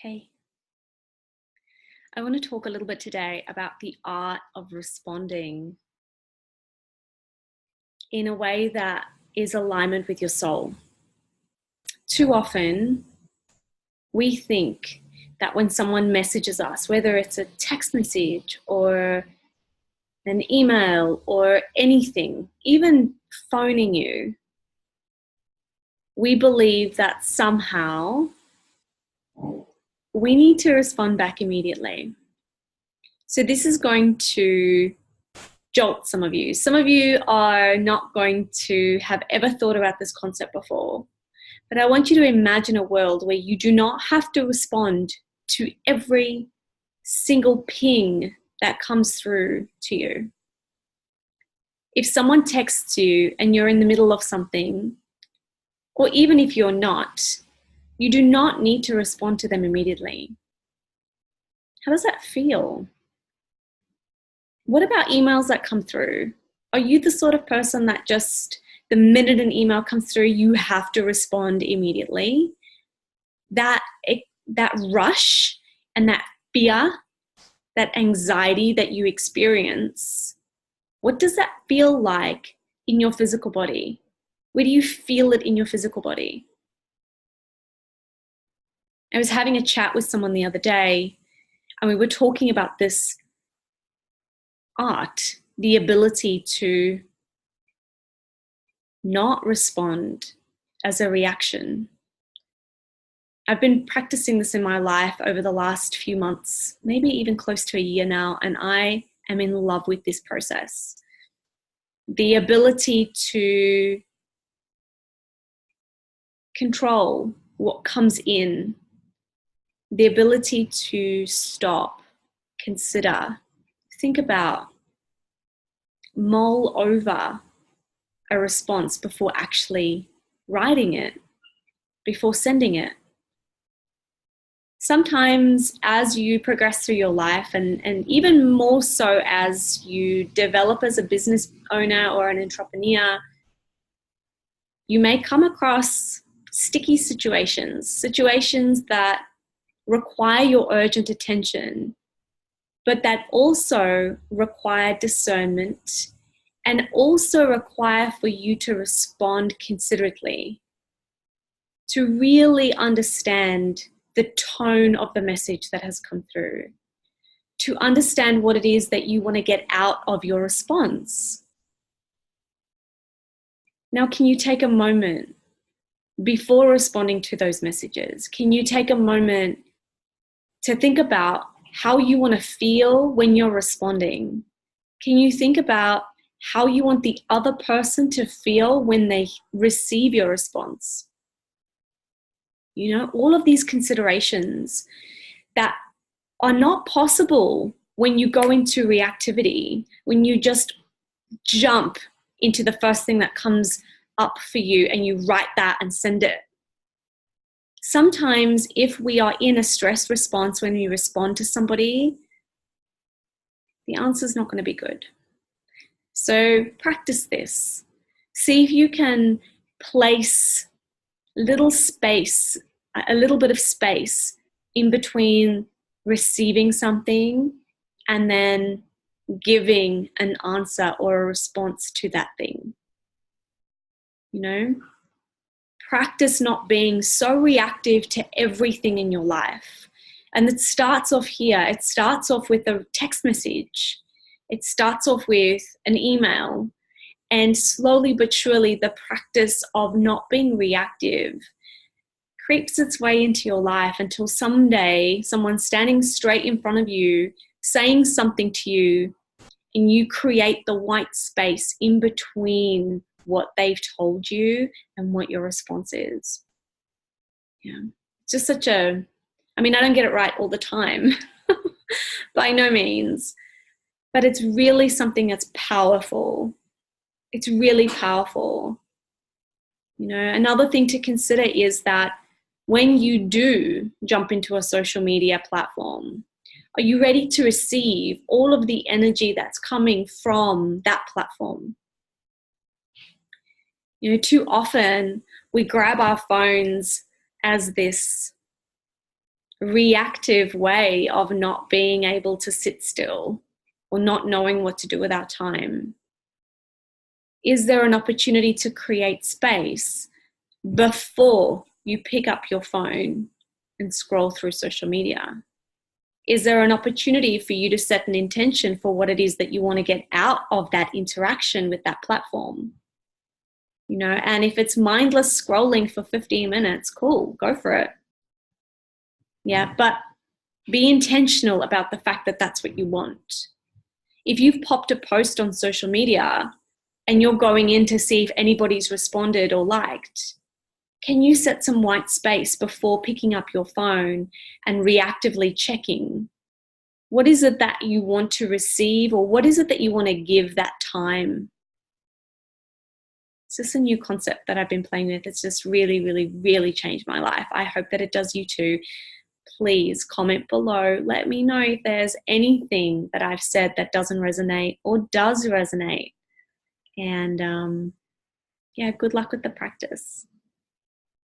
Hey, I want to talk a little bit today about the art of responding in a way that is alignment with your soul. Too often, we think that when someone messages us, whether it's a text message or an email or anything, even phoning you, we believe that somehow we need to respond back immediately. So this is going to jolt some of you. Some of you are not going to have ever thought about this concept before, but I want you to imagine a world where you do not have to respond to every single ping that comes through to you. If someone texts you and you're in the middle of something, or even if you're not, you do not need to respond to them immediately. How does that feel? What about emails that come through? Are you the sort of person that just the minute an email comes through, you have to respond immediately? That rush and that fear, that anxiety that you experience, what does that feel like in your physical body? Where do you feel it in your physical body? I was having a chat with someone the other day, and we were talking about this art, the ability to not respond as a reaction. I've been practicing this in my life over the last few months, maybe even close to a year now, and I am in love with this process. The ability to control what comes in, the ability to stop, consider, think about, mull over a response before actually writing it, before sending it. Sometimes as you progress through your life, and even more so as you develop as a business owner or an entrepreneur, you may come across sticky situations that require your urgent attention, but that also require discernment and also require for you to respond considerately, to really understand the tone of the message that has come through, to understand what it is that you want to get out of your response. Now, can you take a moment before responding to those messages? Can you take a moment to think about how you want to feel when you're responding? Can you think about how you want the other person to feel when they receive your response? You know, all of these considerations that are not possible when you go into reactivity, when you just jump into the first thing that comes up for you and you write that and send it. Sometimes if we are in a stress response when we respond to somebody, the answer is not going to be good. So practice this. See if you can place a little bit of space in between receiving something and then giving an answer or a response to that thing. You know, practice not being so reactive to everything in your life. And it starts off here. It starts off with a text message. It starts off with an email. And slowly but surely, the practice of not being reactive creeps its way into your life until someday someone's standing straight in front of you, saying something to you, and you create the white space in between what they've told you and what your response is. Yeah, it's just I don't get it right all the time, by no means, but it's really something that's powerful. It's really powerful. You know, another thing to consider is that when you do jump into a social media platform, are you ready to receive all of the energy that's coming from that platform? You know, too often we grab our phones as this reactive way of not being able to sit still or not knowing what to do with our time? Is there an opportunity to create space before you pick up your phone and scroll through social media? Is there an opportunity for you to set an intention for what it is that you want to get out of that interaction with that platform? You know, and if it's mindless scrolling for 15 minutes, cool, go for it. Yeah, but be intentional about the fact that that's what you want. If you've popped a post on social media and you're going in to see if anybody's responded or liked, can you set some white space before picking up your phone and reactively checking? What is it that you want to receive, or what is it that you want to give that time? It's just a new concept that I've been playing with. It's just really, really, really changed my life. I hope that it does you too. Please comment below. Let me know if there's anything that I've said that doesn't resonate or does resonate. And yeah, good luck with the practice.